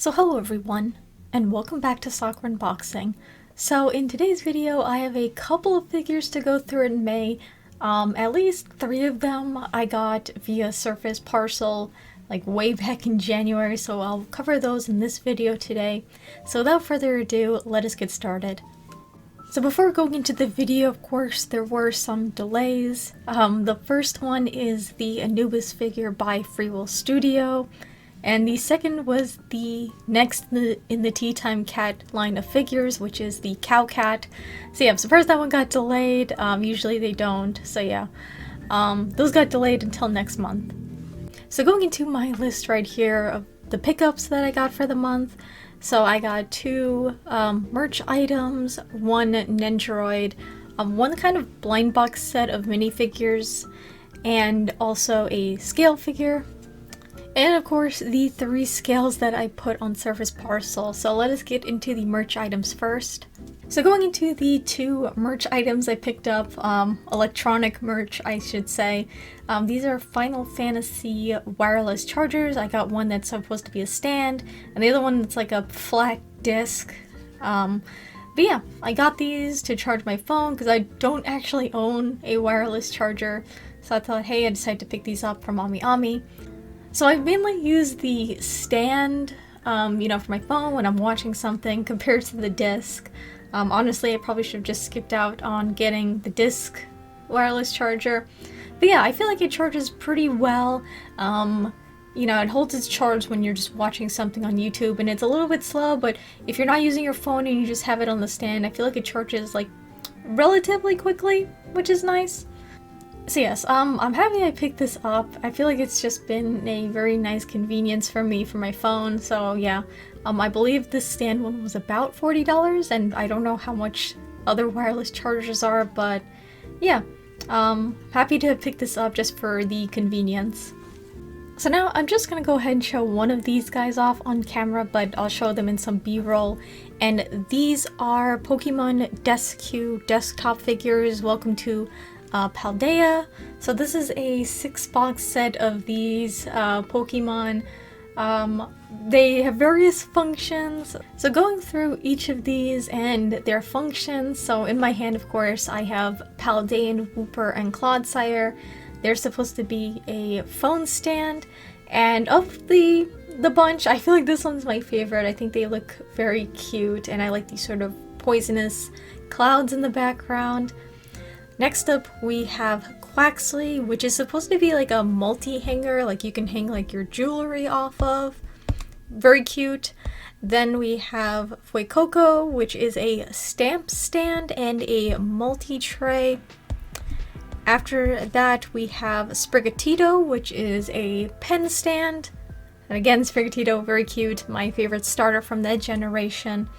So hello everyone, and welcome back to Soccer Unboxing. So in today's video, I have a couple of figures to go through in May. At least 3 of them I got via Surface parcel, like way back in January, so I'll cover those in this video today. So without further ado, let us get started. So before going into the video, of course, there were some delays. The first one is the Anubis figure by Freewill Studio. And the second was the next in the Tea Time Cat line of figures, which is the Cow Cat. So yeah, I'm surprised that one got delayed. Usually they don't, so yeah. Those got delayed until next month. So going into my list right here of the pickups that I got for the month. So I got 2 merch items, 1 Nendoroid, 1 kind of blind box set of minifigures, and also a scale figure. And of course, the 3 scales that I put on Surface parcel. So let us get into the merch items first. So going into the 2 merch items I picked up, electronic merch I should say. These are Final Fantasy wireless chargers. I got one that's supposed to be a stand, and the other one that's like a flat disc. But yeah, I got these to charge my phone because I don't actually own a wireless charger. So I thought, hey, I decided to pick these up from Ami. So I mainly use the stand, for my phone when I'm watching something compared to the disc. Honestly, I probably should have just skipped out on getting the disc wireless charger. But yeah, I feel like it charges pretty well. It holds its charge when you're just watching something on YouTube, and it's a little bit slow, but if you're not using your phone and you just have it on the stand, I feel like it charges like relatively quickly, which is nice. So yes, I'm happy I picked this up. I feel like it's just been a very nice convenience for me for my phone. So yeah, I believe this stand one was about $40, and I don't know how much other wireless chargers are, but yeah, happy to have picked this up just for the convenience. So now I'm just gonna go ahead and show one of these guys off on camera, but I'll show them in some B-roll. And these are Pokemon Desk-Q desktop figures. Welcome to Paldea. So this is a 6-box set of these Pokemon. They have various functions. So going through each of these and their functions. So in my hand, of course, I have Paldean, Wooper, and Clodsire. They're supposed to be a phone stand. And of the bunch, I feel like this one's my favorite. I think they look very cute, and I like these sort of poisonous clouds in the background. Next up, we have Quaxley, which is supposed to be like a multi-hanger, like you can hang like your jewelry off of. Very cute. Then we have Fuecoco, which is a stamp stand and a multi-tray. After that, we have Sprigatito, which is a pen stand. And again, Sprigatito, very cute, my favorite starter from that generation.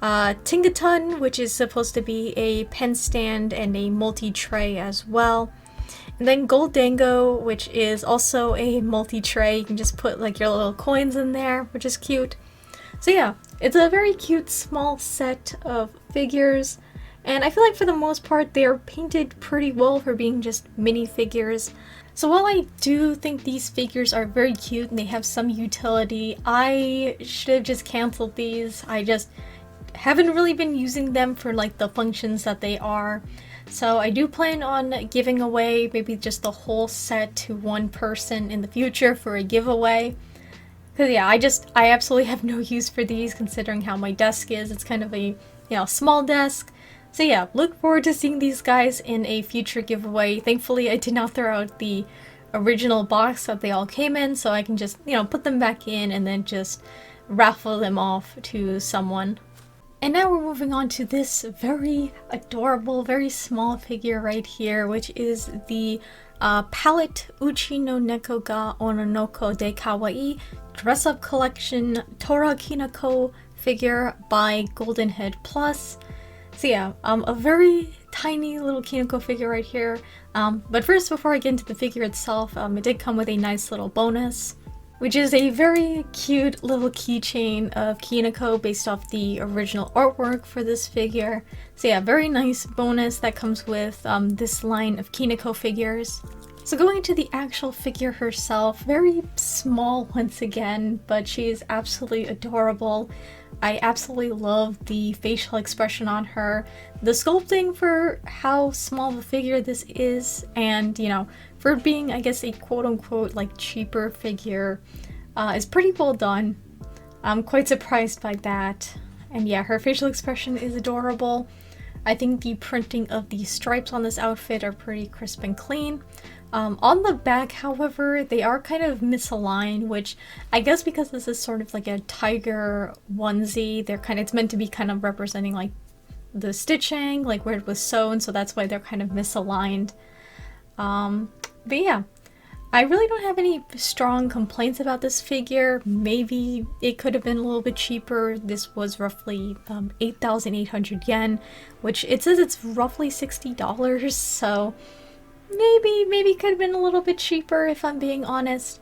Tingaton, which is supposed to be a pen stand and a multi-tray as well. And then Goldango, which is also a multi-tray. You can just put like your little coins in there, which is cute. So yeah, it's a very cute small set of figures. And I feel like for the most part, they're painted pretty well for being just minifigures. So while I do think these figures are very cute and they have some utility, I should have just canceled these. I just haven't really been using them for like the functions that they are. So I do plan on giving away maybe just the whole set to one person in the future for a giveaway. Cause yeah, I absolutely have no use for these considering how my desk is. It's kind of a, small desk. So yeah, look forward to seeing these guys in a future giveaway. Thankfully, I did not throw out the original box that they all came in, so I can just, put them back in and then just raffle them off to someone. And now we're moving on to this very adorable, very small figure right here, which is the Palette Uchi no Neko ga Ononoko de Kawaii dress-up collection Tora Kinako figure by Golden Head Plus. So yeah, a very tiny little Kinako figure right here. But first, before I get into the figure itself, it did come with a nice little bonus, which is a very cute little keychain of Kinako based off the original artwork for this figure. So yeah, very nice bonus that comes with this line of Kinako figures. So going to the actual figure herself, very small once again, but she is absolutely adorable. I absolutely love the facial expression on her, the sculpting for how small of a figure this is, and you know, for being, I guess, a quote-unquote like cheaper figure, is pretty well done. I'm quite surprised by that. And yeah, her facial expression is adorable. I think the printing of the stripes on this outfit are pretty crisp and clean. On the back, however, they are kind of misaligned, which I guess because this is sort of like a tiger onesie, it's meant to be kind of representing like the stitching, like where it was sewn, so that's why they're kind of misaligned. But yeah, I really don't have any strong complaints about this figure. Maybe it could have been a little bit cheaper. This was roughly 8,800 yen, which it says it's roughly $60, so maybe could have been a little bit cheaper if I'm being honest.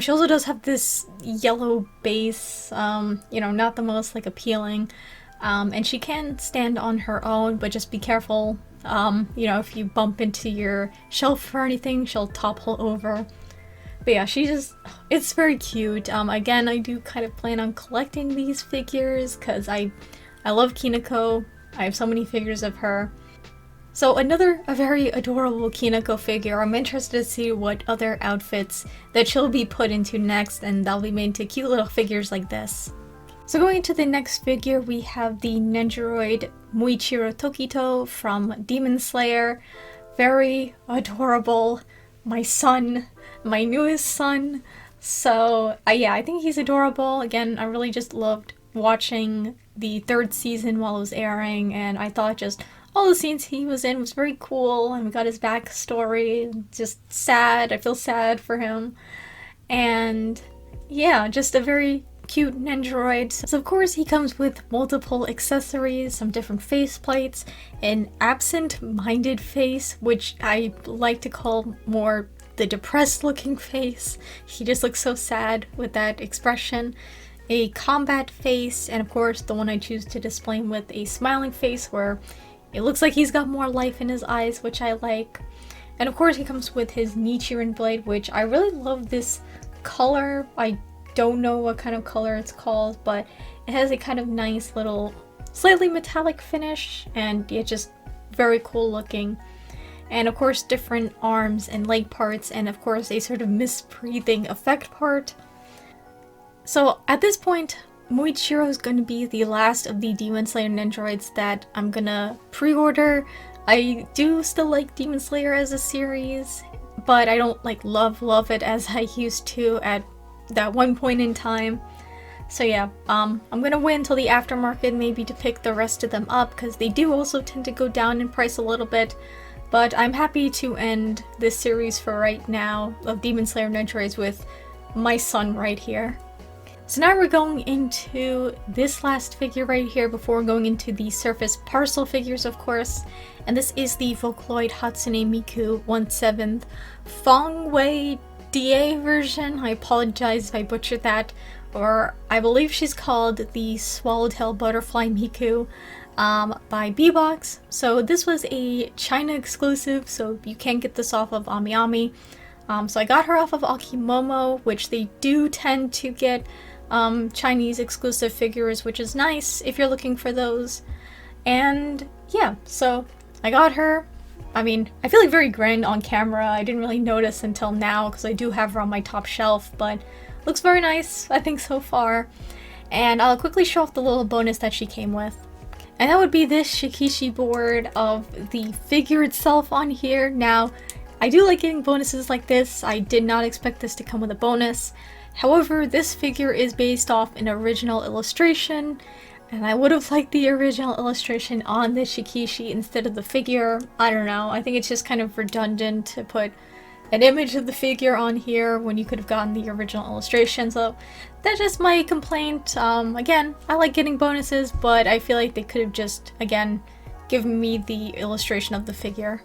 She also does have this yellow base, you know, not the most like appealing, and she can stand on her own, but just be careful. You know, if you bump into your shelf or anything, she'll topple over. But yeah, it's very cute. Again, I do kind of plan on collecting these figures because I love Kineko. I have so many figures of her. So a very adorable Kineko figure. I'm interested to see what other outfits that she'll be put into next, and they'll be made into cute little figures like this. So going into the next figure, we have the Nendoroid Muichiro Tokito from Demon Slayer. Very adorable. My son, my newest son. So yeah, I think he's adorable. Again, I really just loved watching the third season while it was airing, and I thought just all the scenes he was in was very cool, and we got his backstory. Just sad. I feel sad for him. And yeah, just a very cute Nendoroid. So of course he comes with multiple accessories, some different face plates, an absent-minded face, which I like to call more the depressed looking face. He just looks so sad with that expression. A combat face, and of course the one I choose to display him with, a smiling face where it looks like he's got more life in his eyes, which I like. And of course he comes with his Nichiren blade, which I really love this color. I don't know what kind of color it's called, but it has a kind of nice little slightly metallic finish, and it's just very cool looking. And of course different arms and leg parts, and of course a sort of misbreathing effect part. So at this point, Muichiro is going to be the last of the Demon Slayer Nendoroids that I'm gonna pre-order. I do still like Demon Slayer as a series, but I don't like love it as I used to at that one point in time. So yeah, I'm gonna wait until the aftermarket maybe to pick the rest of them up, because they do also tend to go down in price a little bit. But I'm happy to end this series for right now of Demon Slayer Nendoroids with my son right here. So now we're going into this last figure right here before going into the surface parcel figures, of course. And this is the Vocaloid Hatsune Miku 1/7 Fongwei DA version. I apologize if I butchered that. Or I believe she's called the Swallowtail Butterfly Miku by B-Box. So this was a China exclusive, so you can't get this off of AmiAmi. So I got her off of Akimomo, which they do tend to get Chinese exclusive figures, which is nice if you're looking for those. And yeah, so I got her. I mean, I feel like very grand on camera. I didn't really notice until now because I do have her on my top shelf, but looks very nice, I think, so far. And I'll quickly show off the little bonus that she came with. And that would be this Shikishi board of the figure itself on here. Now, I do like getting bonuses like this. I did not expect this to come with a bonus. However, this figure is based off an original illustration, and I would have liked the original illustration on the Shikishi instead of the figure. I don't know, I think it's just kind of redundant to put an image of the figure on here when you could have gotten the original illustration, so that's just my complaint. Again, I like getting bonuses, but I feel like they could have just, again, given me the illustration of the figure.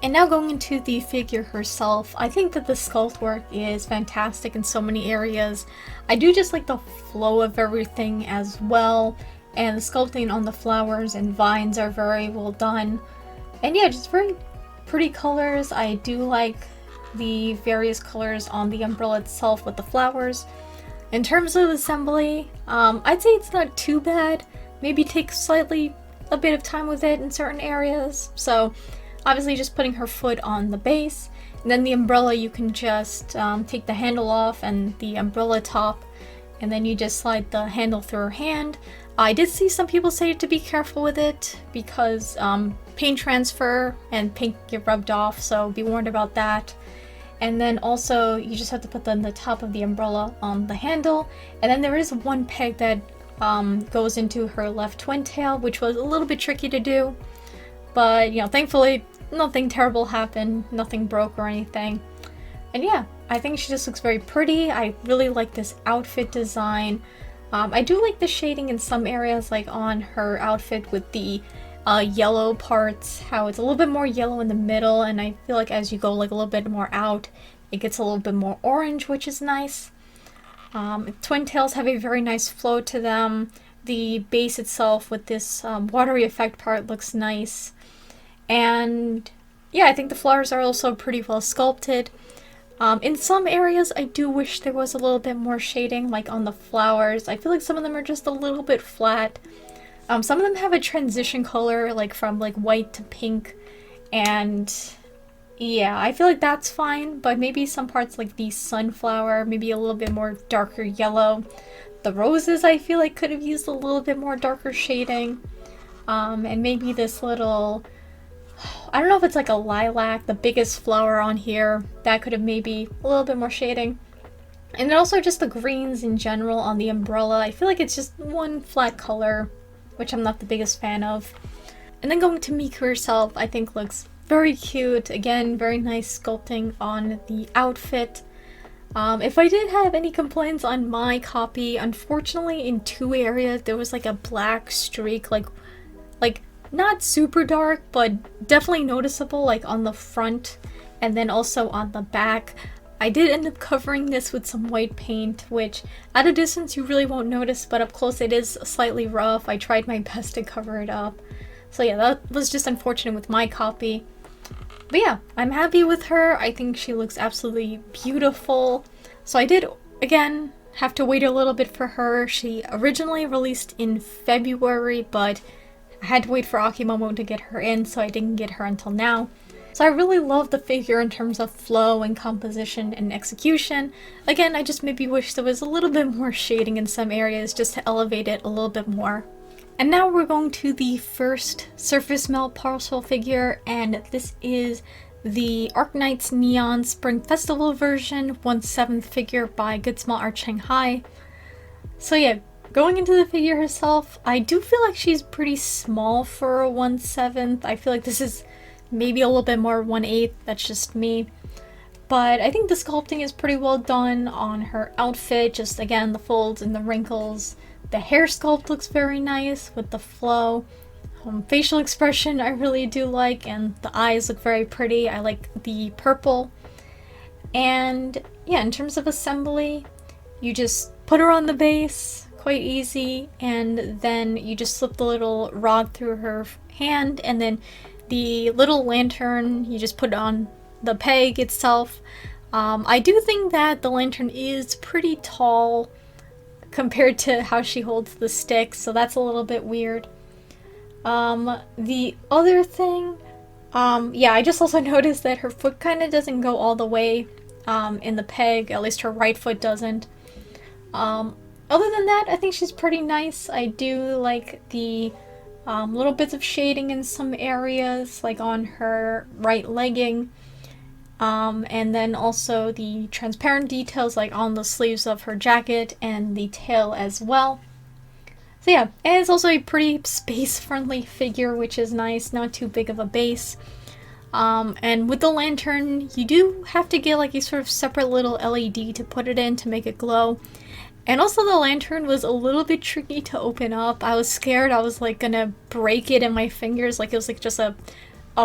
And now going into the figure herself, I think that the sculpt work is fantastic in so many areas. I do just like the flow of everything as well, and the sculpting on the flowers and vines are very well done. And yeah, just very pretty colors. I do like the various colors on the umbrella itself with the flowers. In terms of assembly, I'd say it's not too bad. Maybe take slightly a bit of time with it in certain areas. So obviously just putting her foot on the base, and then the umbrella you can just take the handle off and the umbrella top, and then you just slide the handle through her hand. I did see some people say to be careful with it because paint transfer and paint get rubbed off, so be warned about that. And then also you just have to put the top of the umbrella on the handle, and then there is one peg that goes into her left twin tail, which was a little bit tricky to do, but you know, thankfully nothing terrible happened, nothing broke or anything. And yeah, I think she just looks very pretty. I really like this outfit design. I do like the shading in some areas, like on her outfit with the yellow parts, how it's a little bit more yellow in the middle, and I feel like as you go like a little bit more out, it gets a little bit more orange, which is nice. Twin tails have a very nice flow to them. The base itself with this watery effect part looks nice. And yeah, I think the flowers are also pretty well sculpted. In some areas, I do wish there was a little bit more shading, like on the flowers. I feel like some of them are just a little bit flat. Some of them have a transition color, like from like white to pink, and yeah, I feel like that's fine, but maybe some parts like the sunflower, maybe a little bit more darker yellow. The roses, I feel like could have used a little bit more darker shading. And maybe this little, I don't know if it's like a lilac, the biggest flower on here, that could have maybe a little bit more shading. And then also just the greens in general on the umbrella. I feel like it's just one flat color, which I'm not the biggest fan of. And then going to Miku herself, I think looks very cute. Again, very nice sculpting on the outfit. If I did have any complaints on my copy, unfortunately in two areas there was like a black streak, like not super dark, but definitely noticeable, like on the front and then also on the back. I did end up covering this with some white paint, which at a distance you really won't notice, but up close it is slightly rough. I tried my best to cover it up. So yeah, that was just unfortunate with my copy. But yeah, I'm happy with her. I think she looks absolutely beautiful. So I did, again, have to wait a little bit for her. She originally released in February, but I had to wait for Akimomo to get her in, so I didn't get her until now. So I really love the figure in terms of flow and composition and execution. Again, I just maybe wish there was a little bit more shading in some areas just to elevate it a little bit more. And now we're going to the first surface melt parcel figure, and this is the Arknight's Neon Spring Festival version 1/7 figure by Good Small Art Shanghai. So yeah, going into the figure herself, I do feel like she's pretty small for a 1/7. I feel like this is maybe a little bit more 1/8, that's just me. But I think the sculpting is pretty well done on her outfit, just again the folds and the wrinkles. The hair sculpt looks very nice with the flow. Facial expression I really do like, and the eyes look very pretty. I like the purple. And yeah, in terms of assembly, you just put her on the base, quite easy, and then you just slip the little rod through her hand, and then the little lantern, you just put it on the peg itself. I do think that the lantern is pretty tall compared to how she holds the stick, so that's a little bit weird. The other thing, yeah, I just also noticed that her foot kind of doesn't go all the way in the peg, at least her right foot doesn't. Other than that, I think she's pretty nice. I do like the little bits of shading in some areas, like on her right legging. And then also the transparent details like on the sleeves of her jacket and the tail as well. So yeah, and it's also a pretty space-friendly figure, which is nice, not too big of a base. And with the lantern, you do have to get like a sort of separate little LED to put it in to make it glow. And also the lantern was a little bit tricky to open up. I was scared I was like gonna break it in my fingers, like it was like just a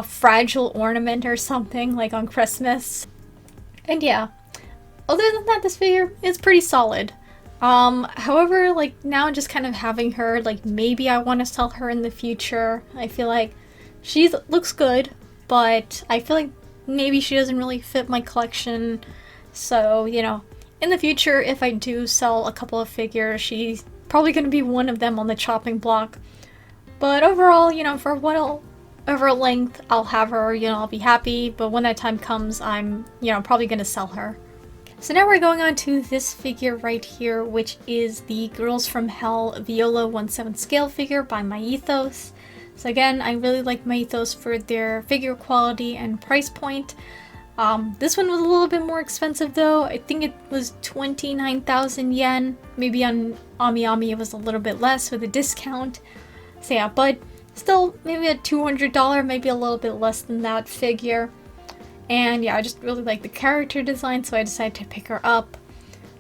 fragile ornament or something, like on Christmas. And yeah, other than that, this figure is pretty solid. However, like now just kind of having her, like maybe I want to sell her in the future. I feel like she looks good, but I feel like maybe she doesn't really fit my collection. So, you know, in the future, if I do sell a couple of figures, she's probably going to be one of them on the chopping block. But overall, you know, for whatever length I'll have her, you know, I'll be happy. But when that time comes, I'm, you know, probably going to sell her. So now we're going on to this figure right here, which is the Girls from Hell Viola 1/7 scale figure by Myethos. So again, I really like Myethos for their figure quality and price point. This one was a little bit more expensive though. I think it was 29,000 yen. Maybe on AmiAmi it was a little bit less with a discount. So yeah, but still maybe a $200, maybe a little bit less than that figure. And yeah, I just really like the character design, so I decided to pick her up.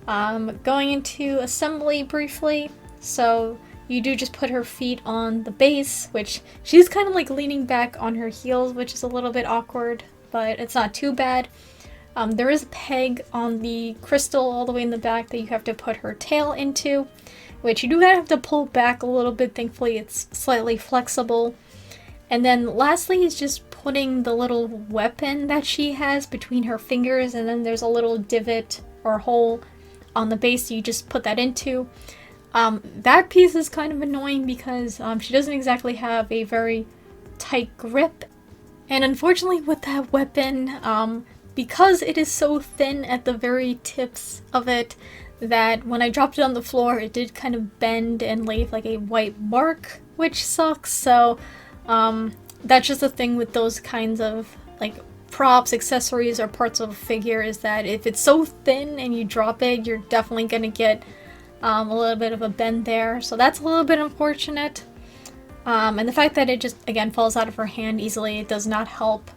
Going into assembly briefly, so you do just put her feet on the base, which she's kind of like leaning back on her heels, which is a little bit awkward, but it's not too bad. There is a peg on the crystal all the way in the back that you have to put her tail into, which you do have to pull back a little bit. Thankfully, it's slightly flexible. And then lastly is just putting the little weapon that she has between her fingers, and then there's a little divot or hole on the base you just put that into. That piece is kind of annoying because she doesn't exactly have a very tight grip. And unfortunately with that weapon, because it is so thin at the very tips of it, that when I dropped it on the floor it did kind of bend and leave like a white mark, which sucks. So that's just the thing with those kinds of like props, accessories, or parts of a figure, is that if it's so thin and you drop it, you're definitely gonna get a little bit of a bend there. So that's a little bit unfortunate. And the fact that it just, again, falls out of her hand easily, it does not help.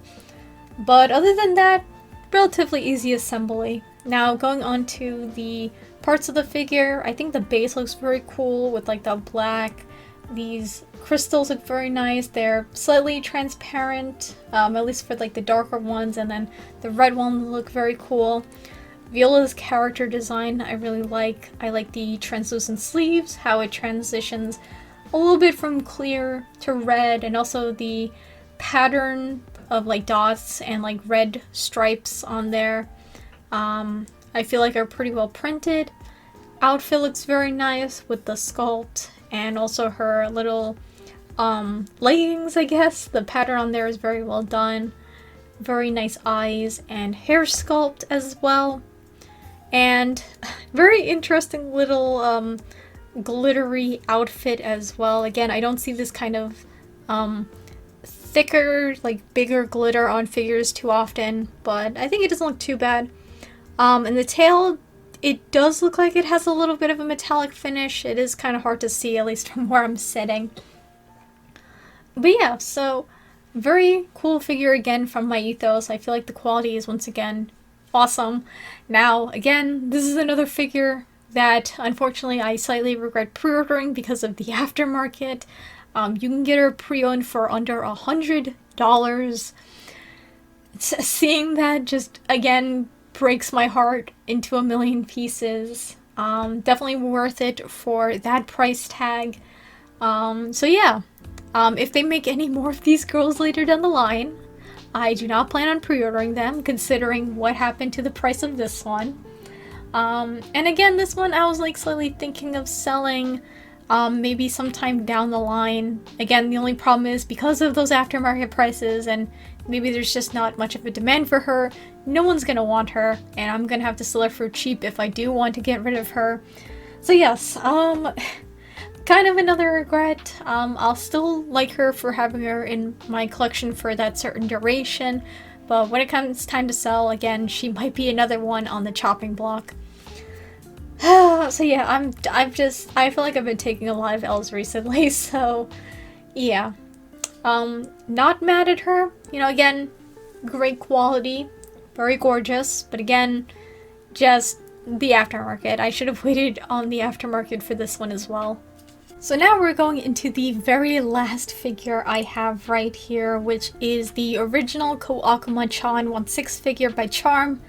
But other than that, relatively easy assembly. Now going on to the parts of the figure, I think the base looks very cool with like the black. These crystals look very nice. They're slightly transparent, at least for like the darker ones, and then the red ones look very cool. Viola's character design I really like. I like the translucent sleeves, how it transitions a little bit from clear to red, and also the pattern of like dots and like red stripes on there. I feel like are pretty well printed. Outfit looks very nice with the sculpt and also her little leggings, I guess. The pattern on there is very well done. Very nice eyes and hair sculpt as well. And very interesting little glittery outfit as well. Again, I don't see this kind of thicker, like bigger glitter on figures too often, but I think it doesn't look too bad. And the tail, it does look like it has a little bit of a metallic finish. It is kind of hard to see, at least from where I'm sitting. But yeah, so very cool figure again from Myethos. I feel like the quality is once again awesome. Now, again, this is another figure that unfortunately I slightly regret pre-ordering because of the aftermarket. You can get her pre-owned for under $100. Seeing that just, again, breaks my heart into a million pieces. Definitely worth it for that price tag. So yeah, if they make any more of these girls later down the line, I do not plan on pre-ordering them, considering what happened to the price of this one. And again, this one I was like slightly thinking of selling maybe sometime down the line. Again, the only problem is because of those aftermarket prices, and maybe there's just not much of a demand for her, no one's gonna want her, and I'm gonna have to sell her for cheap if I do want to get rid of her. So yes, kind of another regret. I'll still like her for having her in my collection for that certain duration, but when it comes time to sell, again, she might be another one on the chopping block. So yeah, I feel like I've been taking a lot of L's recently, so yeah. Not mad at her. You know, again, great quality, very gorgeous, but again, just the aftermarket. I should have waited on the aftermarket for this one as well. So now we're going into the very last figure I have right here, which is the original Ko Akuma-chan 1/6 figure by Charm.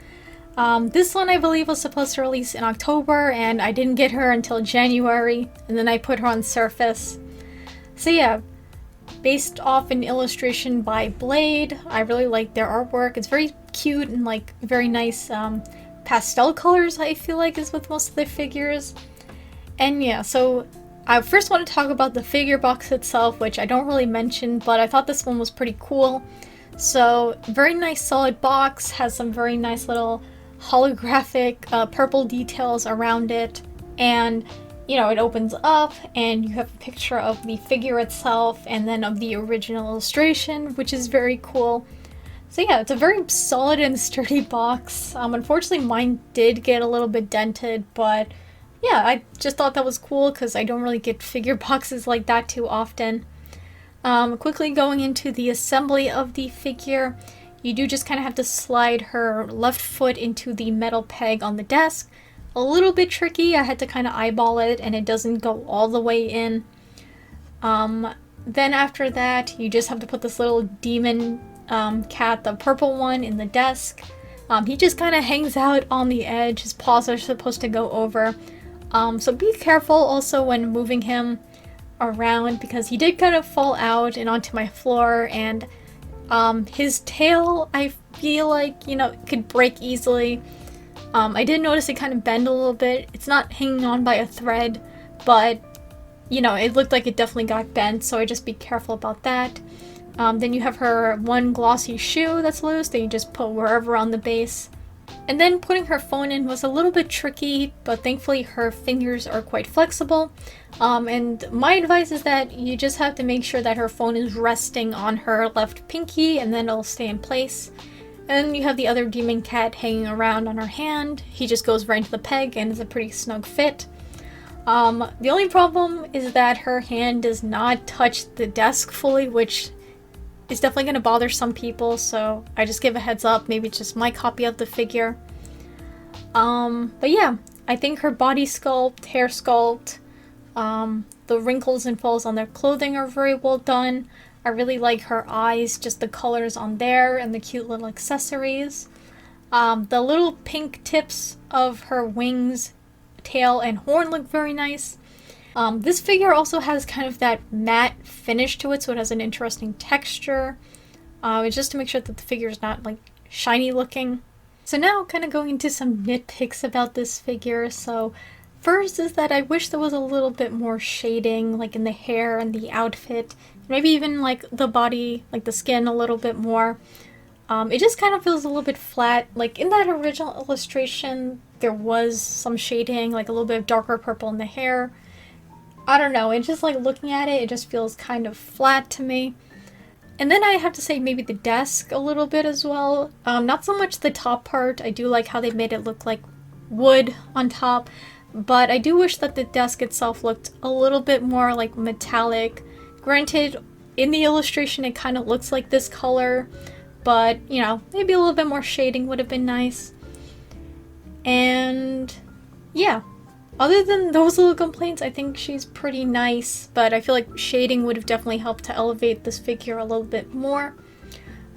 This one I believe was supposed to release in October, and I didn't get her until January, and then I put her on Surface. So yeah, based off an illustration by Blade. I really like their artwork. It's very cute and like very nice pastel colors, I feel like, is with most of their figures. And yeah, so I first want to talk about the figure box itself, which I don't really mention, but I thought this one was pretty cool. So, very nice solid box, has some very nice little holographic purple details around it, and you know, it opens up and you have a picture of the figure itself and then of the original illustration, which is very cool. So yeah, it's a very solid and sturdy box. Unfortunately mine did get a little bit dented, but yeah, I just thought that was cool because I don't really get figure boxes like that too often. Quickly going into the assembly of the figure, you do just kind of have to slide her left foot into the metal peg on the desk. A little bit tricky, I had to kind of eyeball it and it doesn't go all the way in. Then after that, you just have to put this little demon cat, the purple one, in the desk. He just kind of hangs out on the edge, his paws are supposed to go over. So be careful also when moving him around because he did kind of fall out and onto my floor, and his tail, I feel like, you know, could break easily. I did notice it kind of bend a little bit. It's not hanging on by a thread, but you know, it looked like it definitely got bent, so I just be careful about that. Then you have her one glossy shoe that's loose that you just put wherever on the base. And then putting her phone in was a little bit tricky, but thankfully her fingers are quite flexible. And my advice is that you just have to make sure that her phone is resting on her left pinky and then it'll stay in place. And then you have the other demon cat hanging around on her hand. He just goes right into the peg and is a pretty snug fit. The only problem is that her hand does not touch the desk fully, which is definitely going to bother some people, so I just give a heads up, maybe it's just my copy of the figure. But yeah, I think her body sculpt, hair sculpt, the wrinkles and folds on their clothing are very well done. I really like her eyes, just the colors on there and the cute little accessories. The little pink tips of her wings, tail, and horn look very nice. This figure also has kind of that matte finish to it, so it has an interesting texture. It's just to make sure that the figure is not like shiny looking. So now kind of going into some nitpicks about this figure. So first is that I wish there was a little bit more shading, like in the hair and the outfit. Maybe even like the body, like the skin a little bit more. It just kind of feels a little bit flat. Like in that original illustration, there was some shading, like a little bit of darker purple in the hair. I don't know, it's just like looking at it, it just feels kind of flat to me. And then I have to say maybe the desk a little bit as well. Not so much the top part. I do like how they made it look like wood on top. But I do wish that the desk itself looked a little bit more like metallic. Granted, in the illustration it kind of looks like this color, but you know, maybe a little bit more shading would have been nice. And yeah, other than those little complaints, I think she's pretty nice, but I feel like shading would have definitely helped to elevate this figure a little bit more.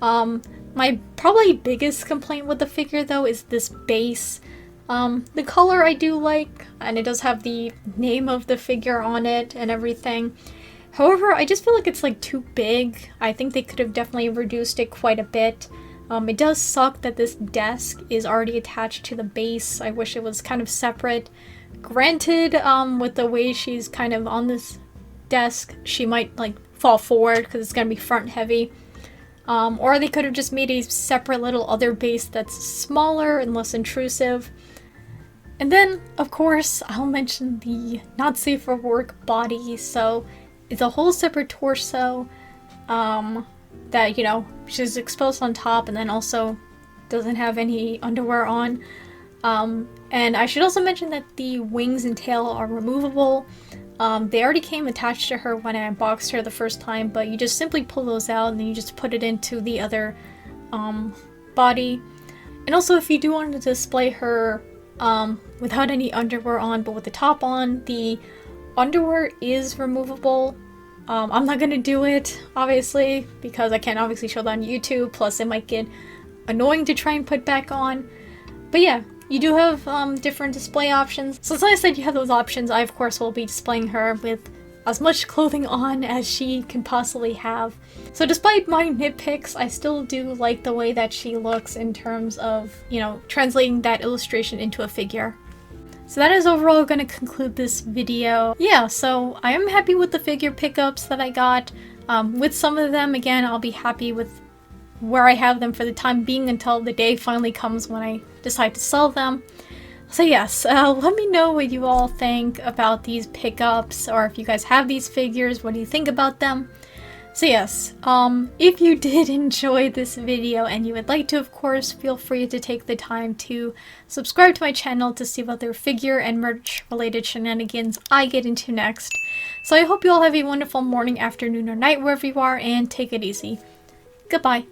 My probably biggest complaint with the figure though is this base. The color I do like, and it does have the name of the figure on it and everything. However, I just feel like it's like too big. I think they could have definitely reduced it quite a bit. It does suck that this desk is already attached to the base. I wish it was kind of separate. Granted, with the way she's kind of on this desk, she might like fall forward because it's going to be front heavy. Or they could have just made a separate little other base that's smaller and less intrusive. And then, of course, I'll mention the not safe for work body. So it's a whole separate torso that, you know, she's exposed on top and then also doesn't have any underwear on. And I should also mention that the wings and tail are removable. They already came attached to her when I unboxed her the first time, but you just simply pull those out and then you just put it into the other body. And also, if you do want to display her without any underwear on but with the top on, the underwear is removable. I'm not gonna do it, obviously, because I can't obviously show that on YouTube, plus it might get annoying to try and put back on. But yeah, you do have different display options. So since I said you have those options, I of course will be displaying her with as much clothing on as she can possibly have. So despite my nitpicks, I still do like the way that she looks in terms of, you know, translating that illustration into a figure. So that is overall going to conclude this video. Yeah, so I am happy with the figure pickups that I got. With some of them, again, I'll be happy with where I have them for the time being until the day finally comes when I decide to sell them. So yes, let me know what you all think about these pickups, or if you guys have these figures, what do you think about them? So yes, if you did enjoy this video and you would like to, of course, feel free to take the time to subscribe to my channel to see what other figure and merch related shenanigans I get into next. So I hope you all have a wonderful morning, afternoon, or night wherever you are, and take it easy. Goodbye.